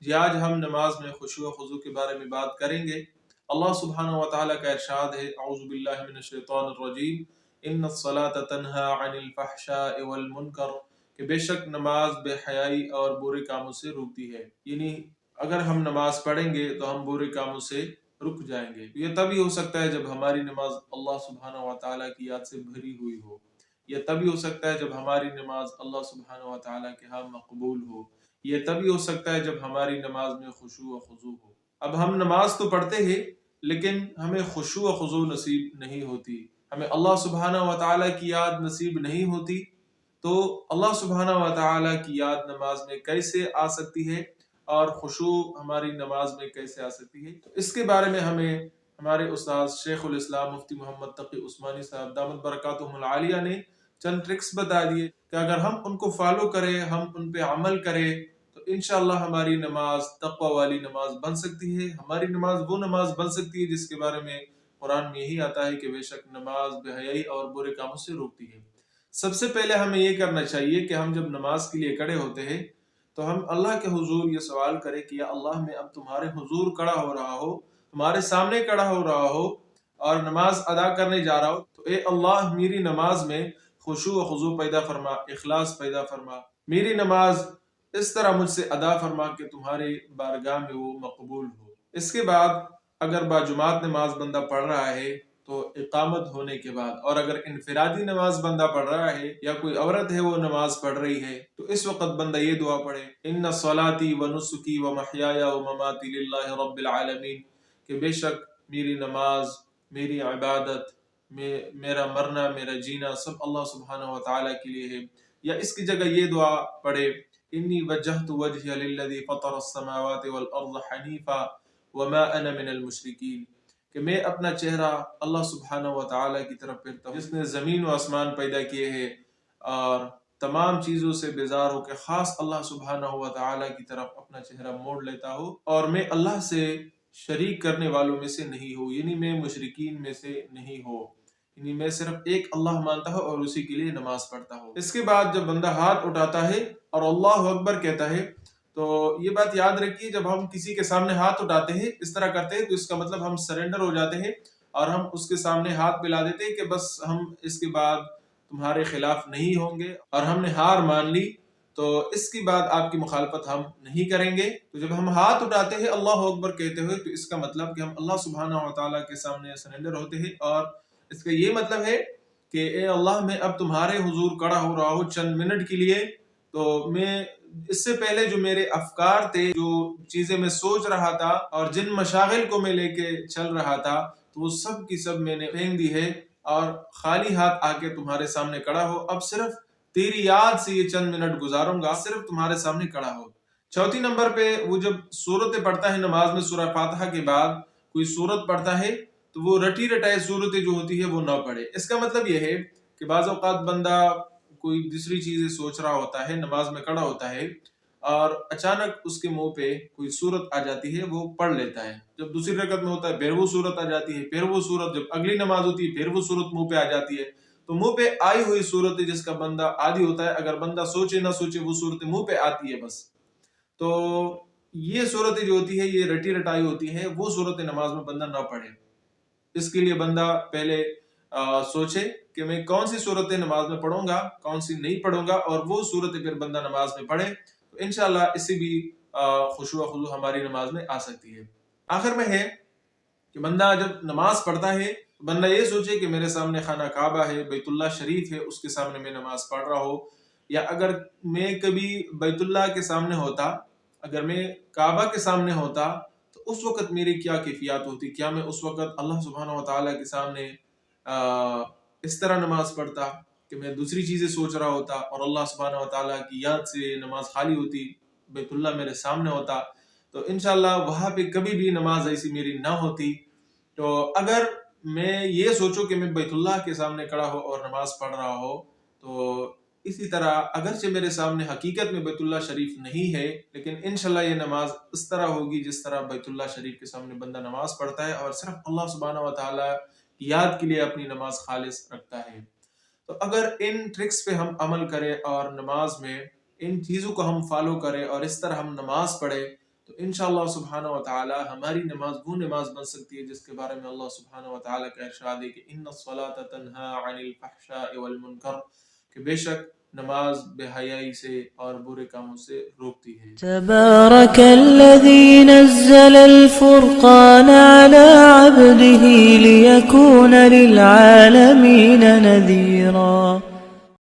جی آج ہم نماز میں خشوع و خضوع کے بارے میں بات کریں گے۔ اللہ سبحانہ و تعالیٰ کا ارشاد ہے، اعوذ باللہ من الشیطان الرجیم، ان الصلاۃ تنہی عن الفحشاء والمنکر، کہ بے شک نماز بے حیائی اور برے کاموں سے روکتی ہے، یعنی اگر ہم نماز پڑھیں گے تو ہم برے کاموں سے رک جائیں گے۔ یہ تبھی ہو سکتا ہے جب ہماری نماز اللہ سبحانہ و تعالیٰ کی یاد سے بھری ہوئی ہو، یہ تبھی ہو سکتا ہے جب ہماری نماز اللہ سبحانہ و تعالیٰ کے ہاں مقبول ہو، یہ تبھی ہو سکتا ہے جب ہماری نماز میں خشوع و خضوع ہو۔ اب ہم نماز تو پڑھتے ہیں لیکن ہمیں خشوع و خضوع نصیب نہیں ہوتی، ہمیں اللہ سبحانہ و تعالیٰ کی یاد نصیب نہیں ہوتی، تو اللہ سبحانہ و تعالیٰ کی یاد نماز میں کیسے آ سکتی ہے اور خشوع ہماری نماز میں کیسے آ سکتی ہے؟ تو اس کے بارے میں ہمیں ہمارے استاد شیخ الاسلام مفتی محمد تقی عثمانی صاحب دامت برکاتہم العالیہ نے چند ٹرکس بتا دیے کہ اگر ہم ان کو فالو کریں، ہم ان پہ عمل کریں تو انشاءاللہ ہماری نماز تقوی والی نماز بن سکتی ہے، ہماری نماز وہ نماز بن سکتی ہے جس کے بارے میں قرآن میں یہی آتا ہے کہ بے شک نماز بے حیائی اور برے کاموں سے روکتی ہے۔ سب سے پہلے ہمیں یہ کرنا چاہیے کہ ہم جب نماز کے لیے کھڑے ہوتے ہیں تو ہم اللہ کے حضور یہ سوال کریں کہ یا اللہ، میں اب تمہارے حضور کھڑا ہو رہا ہو، تمہارے سامنے کھڑا ہو رہا ہو اور نماز ادا کرنے جا رہا ہو، تو اے اللہ میری نماز میں خشوع و خضوع پیدا فرما، اخلاص پیدا فرما، میری نماز اس طرح مجھ سے ادا فرما کہ تمہاری بارگاہ میں وہ مقبول ہو۔ اس کے بعد اگر باجماعت نماز بندہ پڑھ رہا ہے تو اقامت ہونے کے بعد، اور اگر انفرادی نماز بندہ پڑھ رہا ہے یا کوئی عورت ہے وہ نماز پڑھ رہی ہے تو اس وقت بندہ یہ دعا پڑھے، ان صلاتی و نسکی و محیای و مماتی للہ رب العالمین، کہ بے شک میری نماز، میری عبادت، میرا مرنا، میرا جینا سب اللہ سبحانہ و تعالیٰ کے لیے ہے۔ یا اس کی جگہ یہ دعا پڑھے، انی وجہت وجہی للذی فطر السماوات والارض حنیفا وما انا من المشرکین، کہ میں اپنا چہرہ اللہ سبحانہ و تعالیٰ کی طرف پھرتا ہوں جس نے زمین و آسمان پیدا کیے ہیں اور تمام چیزوں سے بیزار ہو کے خاص اللہ سبحانہ و تعالیٰ کی طرف اپنا چہرہ موڑ لیتا ہوں، اور میں اللہ سے شریک کرنے والوں میں سے نہیں ہوں، یعنی میں مشرکین میں سے نہیں ہوں، یعنی میں صرف ایک اللہ مانتا ہوں اور اسی کے لیے نماز پڑھتا ہوں۔ اس کے بعد جب بندہ ہاتھ اٹھاتا ہے اور اللہ اکبر کہتا ہے تو یہ بات یاد رکھیے، جب ہم کسی کے سامنے ہاتھ اٹھاتے ہیں، اس طرح کرتے ہیں، تو اس کا مطلب ہم سرنڈر ہو جاتے ہیں اور ہم اس کے سامنے ہاتھ ملا دیتے ہیں کہ بس ہم اس کے بعد تمہارے خلاف نہیں ہوں گے، اور ہم نے ہار مان لی تو اس کے بعد آپ کی مخالفت ہم نہیں کریں گے۔ تو جب ہم ہاتھ اٹھاتے ہیں اللہ اکبر کہتے ہوئے تو اس کا مطلب کہ ہم اللہ سبحانہ و تعالیٰ کے سامنے سرنڈر ہوتے ہیں، اور اس کا یہ مطلب ہے کہ اے اللہ، میں اب تمہارے حضور کھڑا ہو رہا ہوں چند منٹ کے لیے، تو میں اس سے پہلے جو میرے افکار تھے، جو چیزیں میں سوچ رہا تھا اور جن مشاغل کو میں لے کے چل رہا تھا، تو وہ سب کی سب میں نے پھینک دی ہے اور خالی ہاتھ آ کے تمہارے سامنے کھڑا ہو، اب صرف تیری یاد سے یہ چند منٹ گزاروں گا، صرف تمہارے سامنے کھڑا ہو۔ چوتھی نمبر پہ وہ جب سورتیں پڑھتا ہے نماز میں، سورہ فاتحہ کے بعد کوئی سورت پڑھتا ہے تو وہ رٹی رٹائی صورتیں جو ہوتی ہے وہ نہ پڑھے۔ اس کا مطلب یہ ہے کہ بعض اوقات بندہ کوئی دوسری چیزیں سوچ رہا ہوتا ہے، نماز میں کھڑا ہوتا ہے اور اچانک اس کے منہ پہ کوئی صورت آ جاتی ہے، وہ پڑھ لیتا ہے، جب دوسری رکعت میں ہوتا ہے پھر وہ صورت آ جاتی ہے، پھر وہ صورت، جب اگلی نماز ہوتی ہے پھر وہ صورت منہ پہ آ جاتی ہے، تو منہ پہ آئی ہوئی صورت جس کا بندہ عادی ہوتا ہے، اگر بندہ سوچے نہ سوچے وہ صورتیں منہ پہ آتی ہے بس، تو یہ صورتیں جو ہوتی ہے یہ رٹی رٹائی ہوتی ہے، وہ صورتیں نماز میں بندہ نہ پڑھے۔ اس کے لیے بندہ پہلے سوچے کہ میں کون سی صورتیں نماز میں پڑھوں گا، کون سی نہیں پڑھوں گا، اور وہ صورتیں پھر بندہ نماز میں پڑھے، تو انشاءاللہ اس سے بھی خشوع و خضوع ہماری نماز میں آ سکتی ہے۔ آخر میں ہے کہ بندہ جب نماز پڑھتا ہے بندہ یہ سوچے کہ میرے سامنے خانہ کعبہ ہے، بیت اللہ شریف ہے، اس کے سامنے میں نماز پڑھ رہا ہوں، یا اگر میں کبھی بیت اللہ کے سامنے ہوتا، اگر میں کعبہ کے سامنے ہوتا تو اس وقت میری کیا کیفیات ہوتی، کیا میں اس وقت اللہ سبحانہ و تعالیٰ کے سامنے اس طرح نماز پڑھتا کہ میں دوسری چیزیں سوچ رہا ہوتا اور اللہ سبحانہ و تعالیٰ کی یاد سے نماز خالی ہوتی، بیت اللہ میرے سامنے ہوتا، تو انشاءاللہ وہاں پہ کبھی بھی نماز ایسی میری نہ ہوتی۔ تو اگر میں یہ سوچوں کہ میں بیت اللہ کے سامنے کھڑا ہو اور نماز پڑھ رہا ہو، تو اسی طرح اگرچہ میرے سامنے حقیقت میں بیت اللہ شریف نہیں ہے، لیکن انشاءاللہ یہ نماز اس طرح ہوگی جس طرح بیت اللہ شریف کے سامنے بندہ نماز پڑھتا ہے اور صرف اللہ سبحانہ و تعالیٰ کی یاد کے لیے اپنی نماز خالص رکھتا ہے۔ تو اگر ان ٹرکس پہ ہم عمل کریں اور نماز میں ان چیزوں کو ہم فالو کریں اور اس طرح ہم نماز پڑھیں تو انشاءاللہ سبحانہ و تعالی ہماری نماز وہ نماز بن سکتی ہے جس کے بارے میں اللہ سبحانہ و تعالی کا ارشاد ہے کہ ان الصلاۃ تنہا عن الفحشاء والمنکر، کہ بے شک نماز بے حیائی سے اور برے کاموں سے روکتی ہے۔ تبارک الذی نزل الفرقان على عبده ليكون للعالمین نذیرا۔